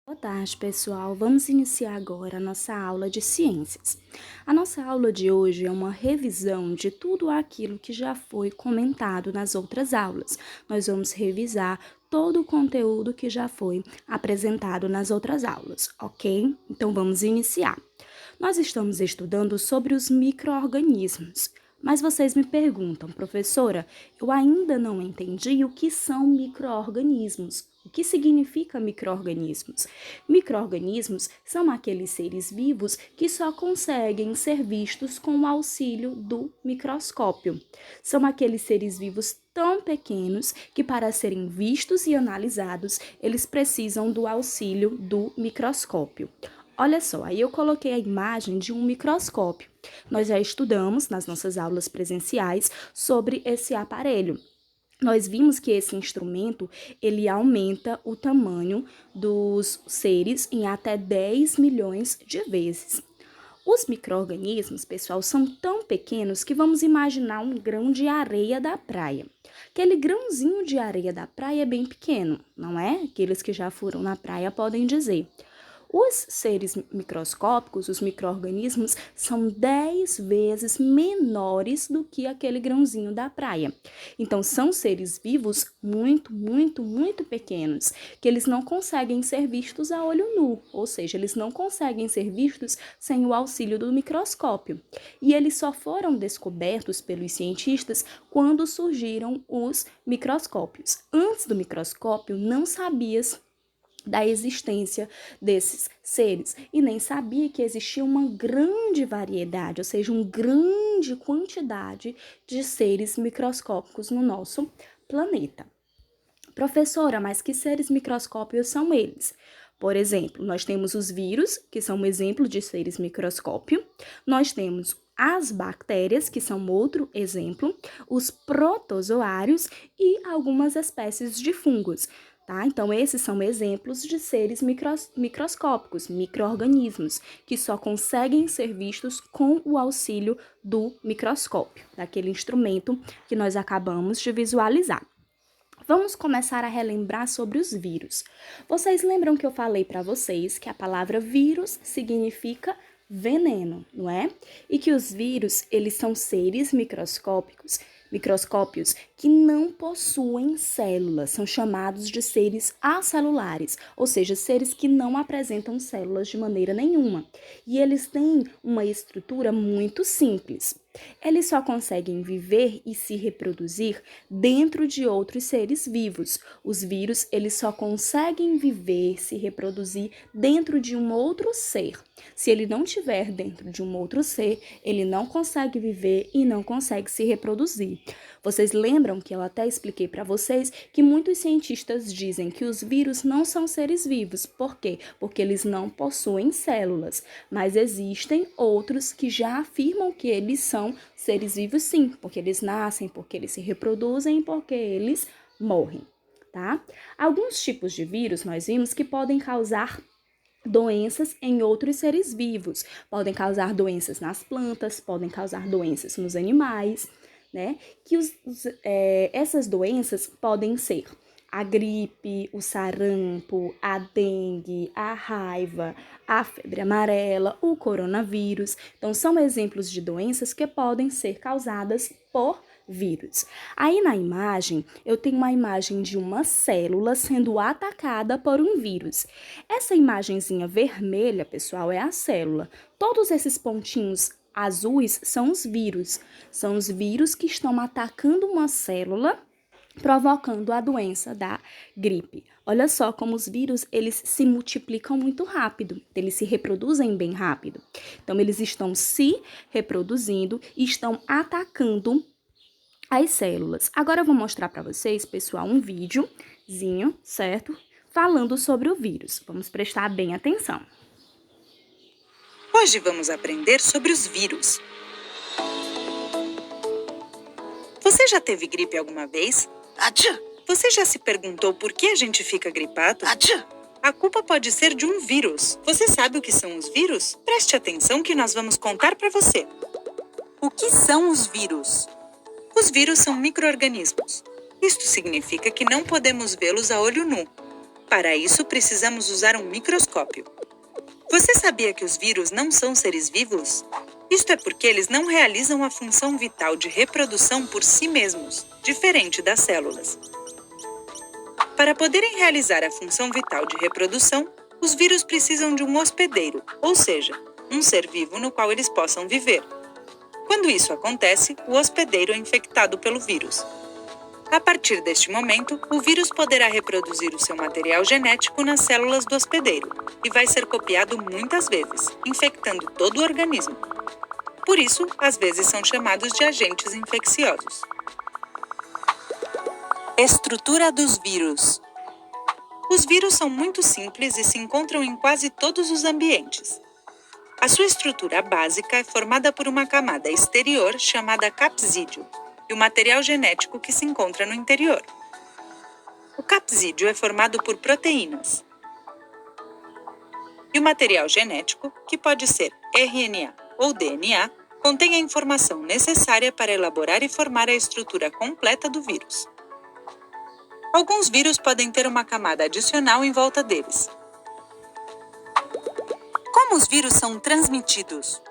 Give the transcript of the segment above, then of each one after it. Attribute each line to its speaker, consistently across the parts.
Speaker 1: Boa tarde, pessoal. Vamos iniciar agora a nossa aula de ciências. A nossa aula de hoje é uma revisão de tudo aquilo que já foi comentado nas outras aulas. Nós vamos revisar todo o conteúdo que já foi apresentado nas outras aulas, ok? Então vamos iniciar. Nós estamos estudando sobre os micro-organismos. Mas vocês me perguntam, professora, eu ainda não entendi o que são micro-organismos. O que significa micro-organismos? Micro-organismos são aqueles seres vivos que só conseguem ser vistos com o auxílio do microscópio. São aqueles seres vivos tão pequenos que, para serem vistos e analisados, eles precisam do auxílio do microscópio. Olha só, aí eu coloquei a imagem de um microscópio. Nós já estudamos nas nossas aulas presenciais sobre esse aparelho. Nós vimos que esse instrumento, ele aumenta o tamanho dos seres em até 10 milhões de vezes. Os micro-organismos, pessoal, são tão pequenos que vamos imaginar um grão de areia da praia. Aquele grãozinho de areia da praia é bem pequeno, não é? Aqueles que já foram na praia podem dizer. Os seres microscópicos, os micro-organismos, são 10 vezes menores do que aquele grãozinho da praia. Então, são seres vivos muito pequenos, que eles não conseguem ser vistos a olho nu, ou seja, eles não conseguem ser vistos sem o auxílio do microscópio. E eles só foram descobertos pelos cientistas quando surgiram os microscópios. Antes do microscópio, não sabia-se da existência desses seres e nem sabia que existia uma grande variedade, ou seja, uma grande quantidade de seres microscópicos no nosso planeta. Professora, mas que seres microscópicos são eles? Por exemplo, nós temos os vírus, que são um exemplo de seres microscópio, nós temos as bactérias, que são outro exemplo, os protozoários e algumas espécies de fungos. Tá? Então, esses são exemplos de seres microscópicos, micro-organismos, que só conseguem ser vistos com o auxílio do microscópio, daquele instrumento que nós acabamos de visualizar. Vamos começar a relembrar sobre os vírus. Vocês lembram que eu falei para vocês que a palavra vírus significa veneno, não é? E que os vírus, eles são seres microscópios que não possuem células, são chamados de seres acelulares, ou seja, seres que não apresentam células de maneira nenhuma. E eles têm uma estrutura muito simples. Eles só conseguem viver e se reproduzir dentro de outros seres vivos. Os vírus, eles só conseguem viver, se reproduzir dentro de um outro ser. Se ele não estiver dentro de um outro ser, ele não consegue viver e não consegue se reproduzir. Vocês lembram que eu até expliquei para vocês que muitos cientistas dizem que os vírus não são seres vivos. Por quê? Porque eles não possuem células. Mas existem outros que já afirmam que eles são seres vivos sim, porque eles nascem, porque eles se reproduzem, porque eles morrem, tá? Alguns tipos de vírus nós vimos que podem causar doenças em outros seres vivos, podem causar doenças nas plantas, podem causar doenças nos animais, né? Que essas doenças podem ser a gripe, o sarampo, a dengue, a raiva, a febre amarela, o coronavírus. Então, são exemplos de doenças que podem ser causadas por vírus. Aí na imagem, eu tenho uma imagem de uma célula sendo atacada por um vírus. Essa imagenzinha vermelha, pessoal, é a célula. Todos esses pontinhos azuis são os vírus. São os vírus que estão atacando uma célula, provocando a doença da gripe. Olha só como os vírus, eles se multiplicam muito rápido, eles se reproduzem bem rápido. Então, eles estão se reproduzindo e estão atacando as células. Agora eu vou mostrar para vocês, pessoal, um videozinho, certo? Falando sobre o vírus. Vamos prestar bem atenção.
Speaker 2: Hoje vamos aprender sobre os vírus. Você já teve gripe alguma vez?
Speaker 3: Atchã!
Speaker 2: Você já se perguntou por que a gente fica gripado?
Speaker 3: Atchã!
Speaker 2: A culpa pode ser de um vírus. Você sabe o que são os vírus? Preste atenção que nós vamos contar para você. O que são os vírus? Os vírus são micro-organismos. Isto significa que não podemos vê-los a olho nu. Para isso, precisamos usar um microscópio. Você sabia que os vírus não são seres vivos? Isto é porque eles não realizam a função vital de reprodução por si mesmos, diferente das células. Para poderem realizar a função vital de reprodução, os vírus precisam de um hospedeiro, ou seja, um ser vivo no qual eles possam viver. Quando isso acontece, o hospedeiro é infectado pelo vírus. A partir deste momento, o vírus poderá reproduzir o seu material genético nas células do hospedeiro e vai ser copiado muitas vezes, infectando todo o organismo. Por isso, às vezes são chamados de agentes infecciosos. Estrutura dos vírus. Os vírus são muito simples e se encontram em quase todos os ambientes. A sua estrutura básica é formada por uma camada exterior chamada capsídeo e o material genético que se encontra no interior. O capsídeo é formado por proteínas. E o material genético, que pode ser RNA ou DNA, contém a informação necessária para elaborar e formar a estrutura completa do vírus. Alguns vírus podem ter uma camada adicional em volta deles. Como os vírus são transmitidos?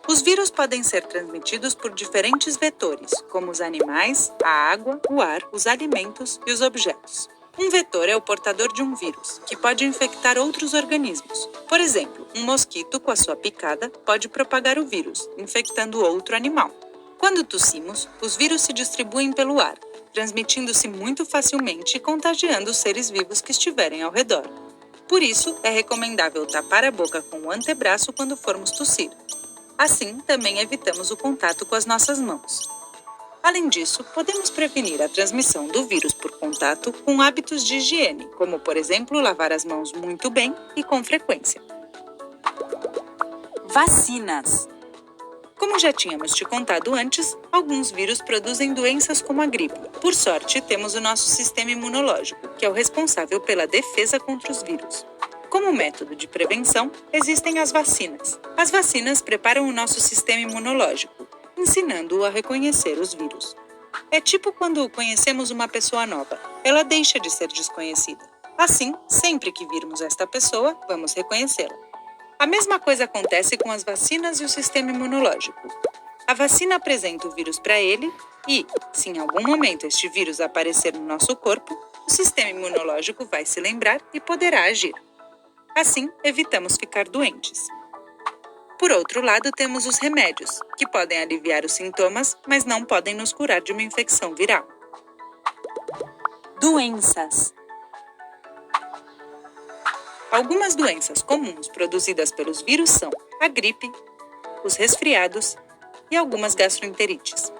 Speaker 2: Os vírus podem ser transmitidos por diferentes vetores, como os animais, a água, o ar, os alimentos e os objetos. Um vetor é o portador de um vírus, que pode infectar outros organismos. Por exemplo, um mosquito com a sua picada pode propagar o vírus, infectando outro animal. Quando tossimos, os vírus se distribuem pelo ar, transmitindo-se muito facilmente e contagiando os seres vivos que estiverem ao redor. Por isso, é recomendável tapar a boca com o antebraço quando formos tossir. Assim, também evitamos o contato com as nossas mãos. Além disso, podemos prevenir a transmissão do vírus por contato com hábitos de higiene, como, por exemplo, lavar as mãos muito bem e com frequência. Vacinas. Como já tínhamos te contado antes, alguns vírus produzem doenças como a gripe. Por sorte, temos o nosso sistema imunológico, que é o responsável pela defesa contra os vírus. Como método de prevenção, existem as vacinas. As vacinas preparam o nosso sistema imunológico, ensinando-o a reconhecer os vírus. É tipo quando conhecemos uma pessoa nova, ela deixa de ser desconhecida. Assim, sempre que virmos esta pessoa, vamos reconhecê-la. A mesma coisa acontece com as vacinas e o sistema imunológico. A vacina apresenta o vírus para ele e, se em algum momento este vírus aparecer no nosso corpo, o sistema imunológico vai se lembrar e poderá agir. Assim, evitamos ficar doentes. Por outro lado, temos os remédios, que podem aliviar os sintomas, mas não podem nos curar de uma infecção viral. Doenças. Algumas doenças comuns produzidas pelos vírus são a gripe, os resfriados e algumas gastroenterites.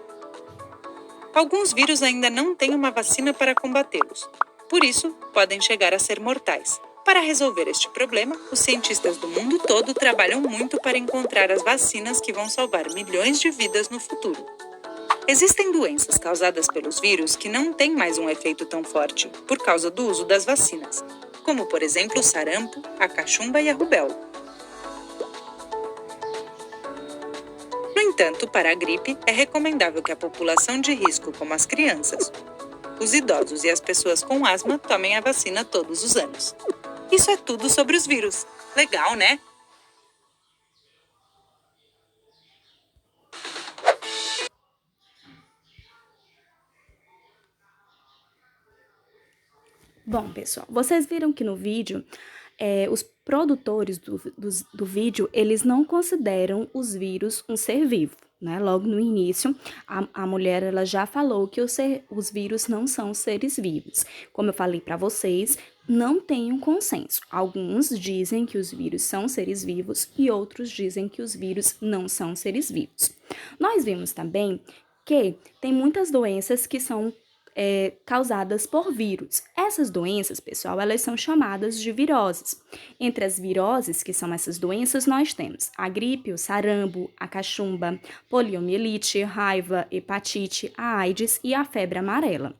Speaker 2: Alguns vírus ainda não têm uma vacina para combatê-los, por isso, podem chegar a ser mortais. Para resolver este problema, os cientistas do mundo todo trabalham muito para encontrar as vacinas que vão salvar milhões de vidas no futuro. Existem doenças causadas pelos vírus que não têm mais um efeito tão forte, por causa do uso das vacinas, como, por exemplo, o sarampo, a cachumba e a rubéola. No entanto, para a gripe, é recomendável que a população de risco, como as crianças, os idosos e as pessoas com asma, tomem a vacina todos os anos. Isso é tudo sobre os vírus. Legal, né?
Speaker 1: Bom, pessoal, vocês viram que no vídeo, os produtores do vídeo, eles não consideram os vírus um ser vivo, né? Logo no início, a mulher ela já falou que os vírus não são seres vivos. Como eu falei para vocês, não tem um consenso. Alguns dizem que os vírus são seres vivos e outros dizem que os vírus não são seres vivos. Nós vimos também que tem muitas doenças que são causadas por vírus. Essas doenças, pessoal, elas são chamadas de viroses. Entre as viroses, que são essas doenças, nós temos a gripe, o sarampo, a cachumba, poliomielite, raiva, hepatite, a AIDS e a febre amarela.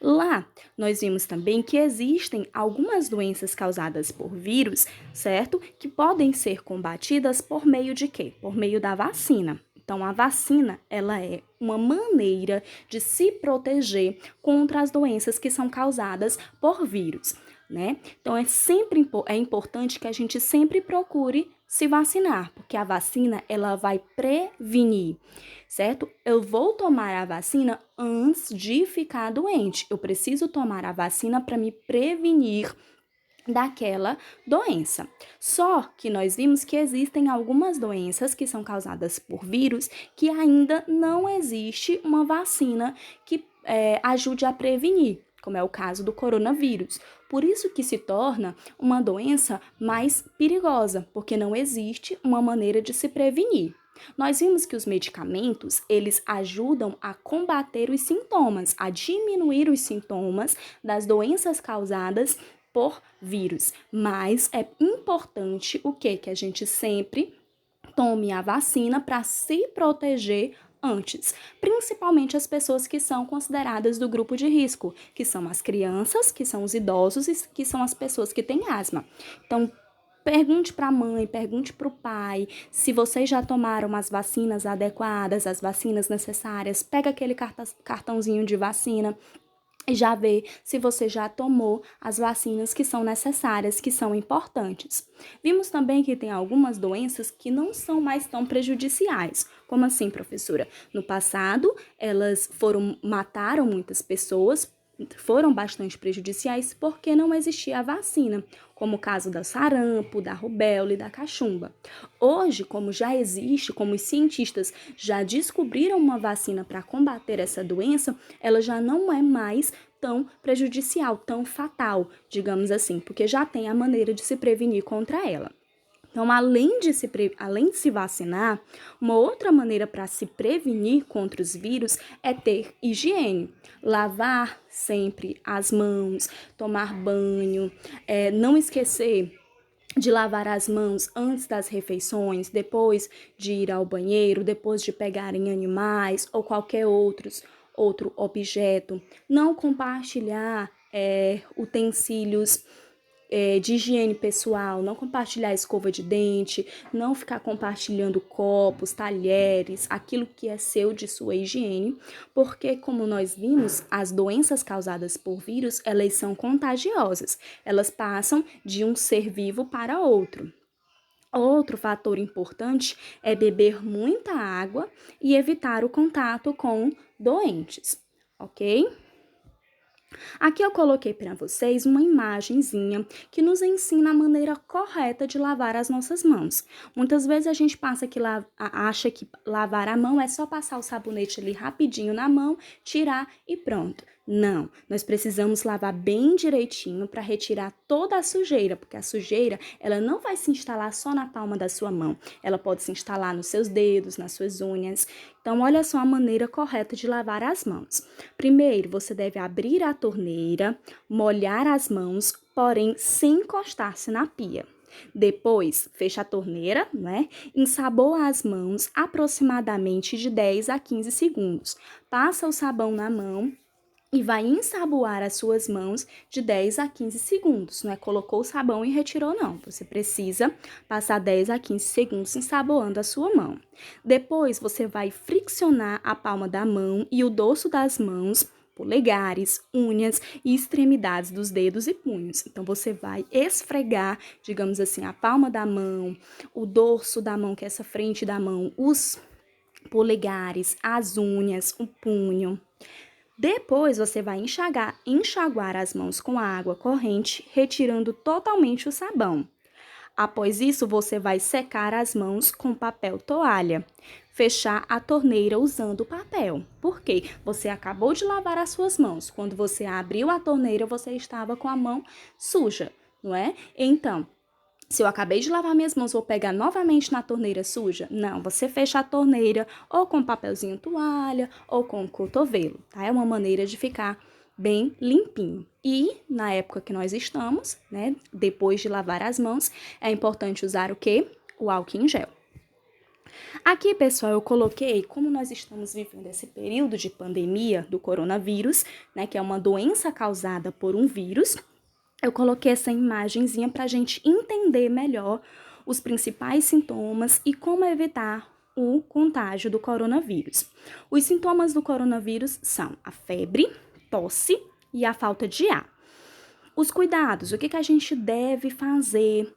Speaker 1: Lá, nós vimos também que existem algumas doenças causadas por vírus, certo? Que podem ser combatidas por meio de quê? Por meio da vacina. Então, a vacina, ela é uma maneira de se proteger contra as doenças que são causadas por vírus, né? Então, é importante que a gente sempre procure se vacinar, porque a vacina, ela vai prevenir, certo? Eu vou tomar a vacina antes de ficar doente. Eu preciso tomar a vacina para me prevenir daquela doença. Só que nós vimos que existem algumas doenças que são causadas por vírus que ainda não existe uma vacina que ajude a prevenir, como é o caso do coronavírus. Por isso que se torna uma doença mais perigosa, porque não existe uma maneira de se prevenir. Nós vimos que os medicamentos, eles ajudam a combater os sintomas, a diminuir os sintomas das doenças causadas por vírus. Mas é importante o quê? Que a gente sempre tome a vacina para se proteger antes, principalmente as pessoas que são consideradas do grupo de risco, que são as crianças, que são os idosos e que são as pessoas que têm asma. Então, pergunte para a mãe, pergunte para o pai se vocês já tomaram as vacinas adequadas, as vacinas necessárias. Pega aquele cartãozinho de vacina e já vê se você já tomou as vacinas que são necessárias, que são importantes. Vimos também que tem algumas doenças que não são mais tão prejudiciais. Como assim, professora? No passado, elas mataram muitas pessoas, foram bastante prejudiciais porque não existia a vacina, como o caso da sarampo, da rubéola e da cachumba. Hoje, como já existe, como os cientistas já descobriram uma vacina para combater essa doença, ela já não é mais tão prejudicial, tão fatal, digamos assim, porque já tem a maneira de se prevenir contra ela. Então, além de se vacinar, uma outra maneira para se prevenir contra os vírus é ter higiene. Lavar sempre as mãos, tomar banho, não esquecer de lavar as mãos antes das refeições, depois de ir ao banheiro, depois de pegar em animais ou qualquer outro objeto. Não compartilhar utensílios de higiene pessoal, não compartilhar escova de dente, não ficar compartilhando copos, talheres, aquilo que é seu de sua higiene, porque como nós vimos, as doenças causadas por vírus, elas são contagiosas, elas passam de um ser vivo para outro. Outro fator importante é beber muita água e evitar o contato com doentes, ok? Aqui eu coloquei para vocês uma imagenzinha que nos ensina a maneira correta de lavar as nossas mãos. Muitas vezes a gente acha que lavar a mão é só passar o sabonete ali rapidinho na mão, tirar e pronto. Não, nós precisamos lavar bem direitinho para retirar toda a sujeira, porque a sujeira, ela não vai se instalar só na palma da sua mão, ela pode se instalar nos seus dedos, nas suas unhas. Então, olha só a maneira correta de lavar as mãos. Primeiro, você deve abrir a torneira, molhar as mãos, porém sem encostar-se na pia. Depois, fecha a torneira, né? Ensaboa as mãos aproximadamente de 10 a 15 segundos. Passa o sabão na mão e vai ensaboar as suas mãos de 10 a 15 segundos. Não é colocou o sabão e retirou, não. Você precisa passar 10 a 15 segundos ensaboando a sua mão. Depois, você vai friccionar a palma da mão e o dorso das mãos, polegares, unhas e extremidades dos dedos e punhos. Então, você vai esfregar, digamos assim, a palma da mão, o dorso da mão, que é essa frente da mão, os polegares, as unhas, o punho. Depois, você vai enxaguar as mãos com a água corrente, retirando totalmente o sabão. Após isso, você vai secar as mãos com papel toalha. Fechar a torneira usando o papel. Por quê? Você acabou de lavar as suas mãos. Quando você abriu a torneira, você estava com a mão suja, não é? Então, se eu acabei de lavar minhas mãos, vou pegar novamente na torneira suja? Não, você fecha a torneira ou com papelzinho toalha ou com o cotovelo, tá? É uma maneira de ficar bem limpinho. E na época que nós estamos, né, depois de lavar as mãos, é importante usar o quê? O álcool em gel. Aqui, pessoal, eu coloquei como nós estamos vivendo esse período de pandemia do coronavírus, né, que é uma doença causada por um vírus. Eu coloquei essa imagenzinha para a gente entender melhor os principais sintomas e como evitar o contágio do coronavírus. Os sintomas do coronavírus são a febre, tosse e a falta de ar. Os cuidados, o que a gente deve fazer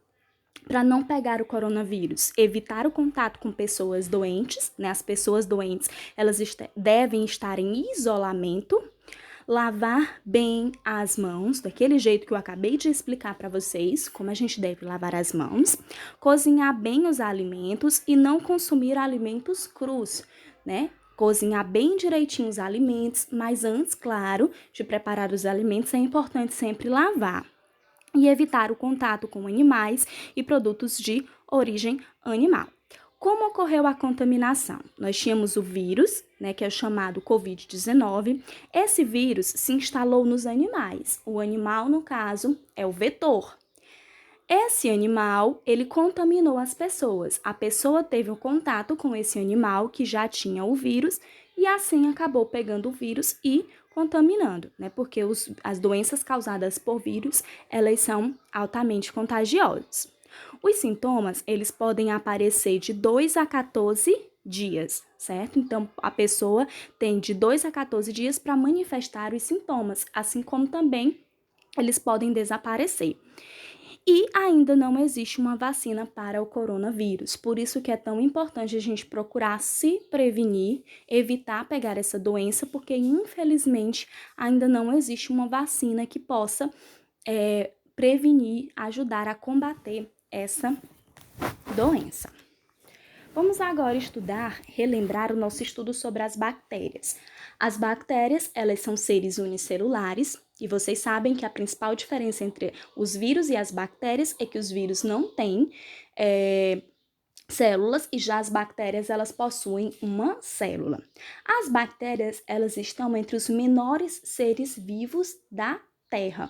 Speaker 1: para não pegar o coronavírus? Evitar o contato com pessoas doentes, né? As pessoas doentes, elas devem estar em isolamento. Lavar bem as mãos, daquele jeito que eu acabei de explicar para vocês, como a gente deve lavar as mãos. Cozinhar bem os alimentos e não consumir alimentos crus, né? Cozinhar bem direitinho os alimentos, mas antes, claro, de preparar os alimentos, é importante sempre lavar. E evitar o contato com animais e produtos de origem animal. Como ocorreu a contaminação? Nós tínhamos o vírus, né, que é o chamado Covid-19. Esse vírus se instalou nos animais. O animal, no caso, é o vetor. Esse animal, ele contaminou as pessoas. A pessoa teve um contato com esse animal que já tinha o vírus e assim acabou pegando o vírus e contaminando, né? Porque as doenças causadas por vírus, elas são altamente contagiosas. Os sintomas, eles podem aparecer de 2 a 14 dias, certo? Então, a pessoa tem de 2 a 14 dias para manifestar os sintomas, assim como também eles podem desaparecer. E ainda não existe uma vacina para o coronavírus, por isso que é tão importante a gente procurar se prevenir, evitar pegar essa doença, porque infelizmente ainda não existe uma vacina que possa prevenir, ajudar a combater essa doença. Vamos agora relembrar o nosso estudo sobre as bactérias. As bactérias, elas são seres unicelulares, e vocês sabem que a principal diferença entre os vírus e as bactérias é que os vírus não têm células e já as bactérias, elas possuem uma célula. As bactérias, elas estão entre os menores seres vivos da Terra.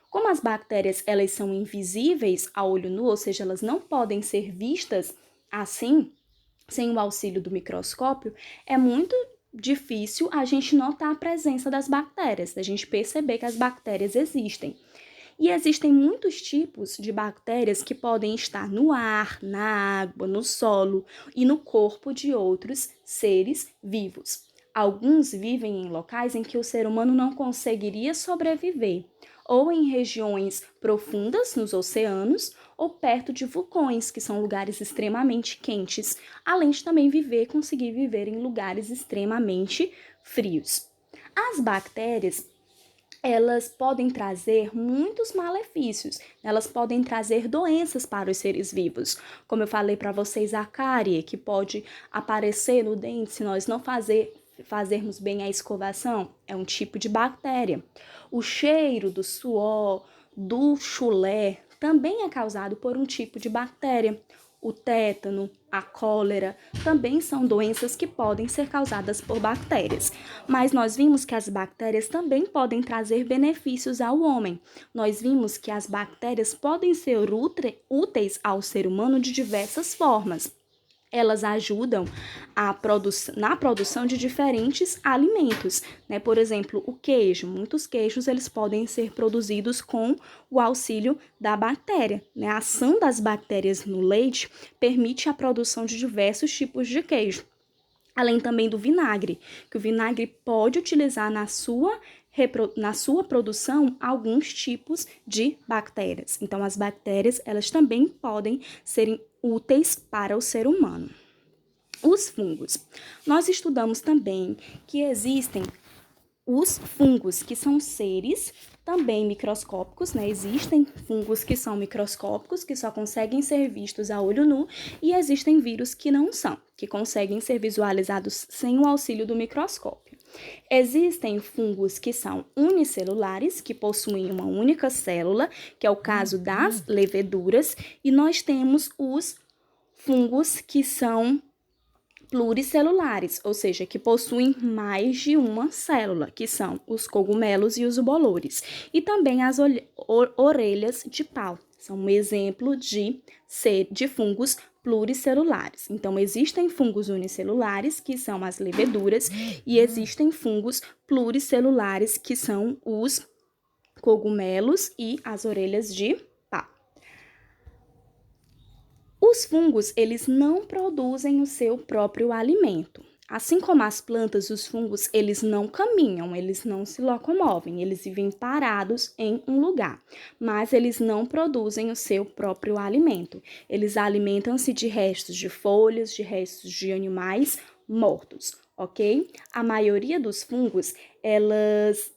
Speaker 1: Como as bactérias, elas são invisíveis a olho nu, ou seja, elas não podem ser vistas assim, sem o auxílio do microscópio, é muito difícil a gente notar a presença das bactérias, a gente perceber que as bactérias existem. E existem muitos tipos de bactérias que podem estar no ar, na água, no solo e no corpo de outros seres vivos. Alguns vivem em locais em que o ser humano não conseguiria sobreviver, ou em regiões profundas nos oceanos, ou perto de vulcões, que são lugares extremamente quentes, além de também conseguir viver em lugares extremamente frios. As bactérias, elas podem trazer muitos malefícios, elas podem trazer doenças para os seres vivos. Como eu falei para vocês, a cárie, que pode aparecer no dente se nós não fazermos bem a escovação, é um tipo de bactéria. O cheiro do suor, do chulé, também é causado por um tipo de bactéria. O tétano, a cólera, também são doenças que podem ser causadas por bactérias. Mas nós vimos que as bactérias também podem trazer benefícios ao homem. Nós vimos que as bactérias podem ser úteis ao ser humano de diversas formas. Elas ajudam na produção de diferentes alimentos, né? Por exemplo, o queijo. Muitos queijos eles podem ser produzidos com o auxílio da bactéria, né? A ação das bactérias no leite permite a produção de diversos tipos de queijo. Além também do vinagre, que o vinagre pode utilizar na sua produção alguns tipos de bactérias. Então, as bactérias, elas também podem serem úteis para o ser humano. Os fungos. Nós estudamos também que existem os fungos, que são seres também microscópicos, né? Existem fungos que são microscópicos, que só conseguem ser vistos a olho nu, e existem vírus que não são, que conseguem ser visualizados sem o auxílio do microscópio. Existem fungos que são unicelulares, que possuem uma única célula, que é o caso das leveduras, e nós temos os fungos que são pluricelulares, ou seja, que possuem mais de uma célula, que são os cogumelos e os bolores. E também as orelhas de pau, são um exemplo de fungos pluricelulares. Então, existem fungos unicelulares, que são as leveduras, e existem fungos pluricelulares, que são os cogumelos e as orelhas de pau. Os fungos, eles não produzem o seu próprio alimento. Assim como as plantas, os fungos, eles não caminham, eles não se locomovem, eles vivem parados em um lugar, mas eles não produzem o seu próprio alimento. Eles alimentam-se de restos de folhas, de restos de animais mortos, ok? A maioria dos fungos, elas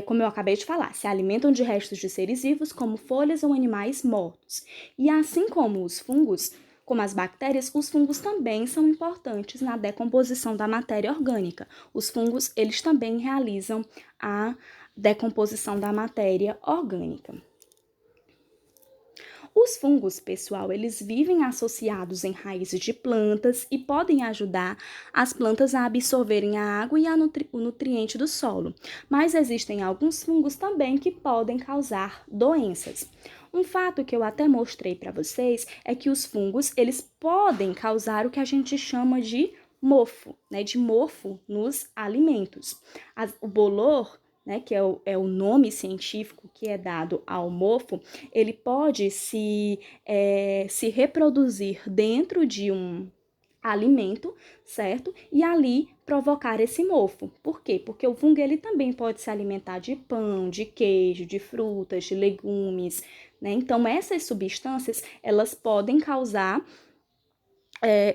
Speaker 1: como eu acabei de falar, se alimentam de restos de seres vivos, como folhas ou animais mortos. E assim como os fungos, como as bactérias, os fungos também são importantes na decomposição da matéria orgânica. Os fungos, eles também realizam a decomposição da matéria orgânica. Os fungos, pessoal, eles vivem associados em raízes de plantas e podem ajudar as plantas a absorverem a água e o nutriente do solo. Mas existem alguns fungos também que podem causar doenças. Um fato que eu até mostrei para vocês é que os fungos, eles podem causar o que a gente chama de mofo, né? De mofo nos alimentos. O bolor, né, que é o nome científico que é dado ao mofo, ele pode se reproduzir dentro de um alimento, certo? E ali provocar esse mofo. Por quê? Porque o fungo ele também pode se alimentar de pão, de queijo, de frutas, de legumes, né? Então, essas substâncias, elas podem causar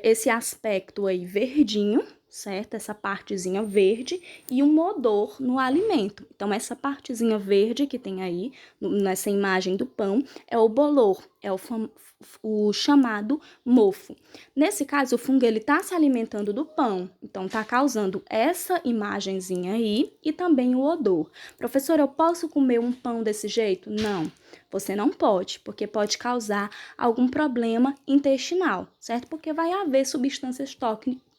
Speaker 1: esse aspecto aí verdinho, certo? Essa partezinha verde e um odor no alimento. Então, essa partezinha verde que tem aí nessa imagem do pão é o bolor, é o chamado mofo. Nesse caso, o fungo ele está se alimentando do pão, então está causando essa imagenzinha aí e também o odor. Professora, eu posso comer um pão desse jeito? Não. Você não pode, porque pode causar algum problema intestinal, certo? Porque vai haver substâncias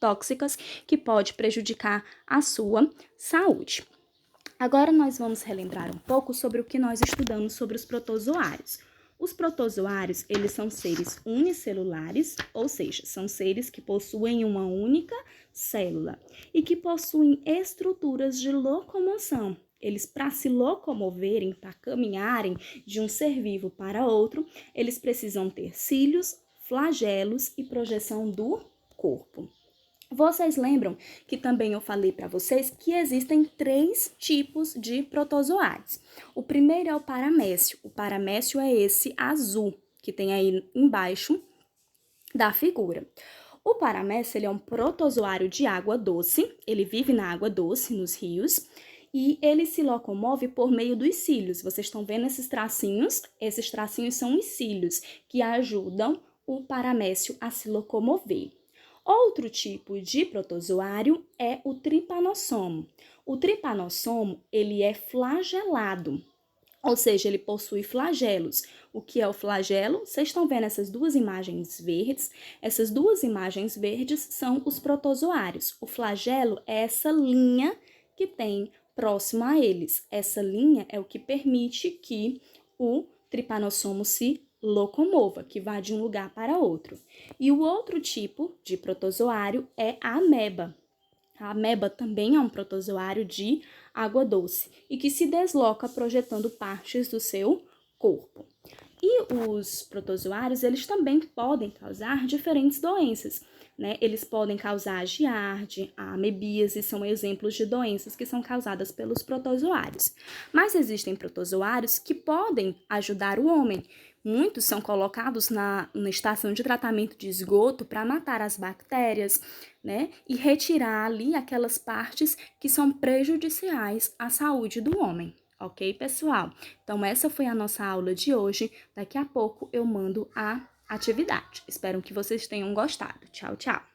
Speaker 1: tóxicas que pode prejudicar a sua saúde. Agora nós vamos relembrar um pouco sobre o que nós estudamos sobre os protozoários. Os protozoários, eles são seres unicelulares, ou seja, são seres que possuem uma única célula e que possuem estruturas de locomoção. Eles, para se locomoverem, para caminharem de um ser vivo para outro, eles precisam ter cílios, flagelos e projeção do corpo. Vocês lembram que também eu falei para vocês que existem 3 tipos de protozoários. O primeiro é o paramécio. O paramécio é esse azul que tem aí embaixo da figura. O paramécio ele é um protozoário de água doce, ele vive na água doce, nos rios, e ele se locomove por meio dos cílios. Vocês estão vendo esses tracinhos? Esses tracinhos são os cílios que ajudam o paramécio a se locomover. Outro tipo de protozoário é o tripanossomo. O tripanossomo, ele é flagelado, ou seja, ele possui flagelos. O que é o flagelo? Vocês estão vendo essas duas imagens verdes? Essas duas imagens verdes são os protozoários. O flagelo é essa linha que tem próximo a eles. Essa linha é o que permite que o tripanossomo se locomova, que vá de um lugar para outro. E o outro tipo de protozoário é a ameba. A ameba também é um protozoário de água doce e que se desloca projetando partes do seu corpo. E os protozoários, eles também podem causar diferentes doenças, né? Eles podem causar a giardia, a amebíase, são exemplos de doenças que são causadas pelos protozoários. Mas existem protozoários que podem ajudar o homem. Muitos são colocados na estação de tratamento de esgoto para matar as bactérias, né? E retirar ali aquelas partes que são prejudiciais à saúde do homem. Ok, pessoal? Então, essa foi a nossa aula de hoje. Daqui a pouco eu mando a atividade. Espero que vocês tenham gostado. Tchau, tchau!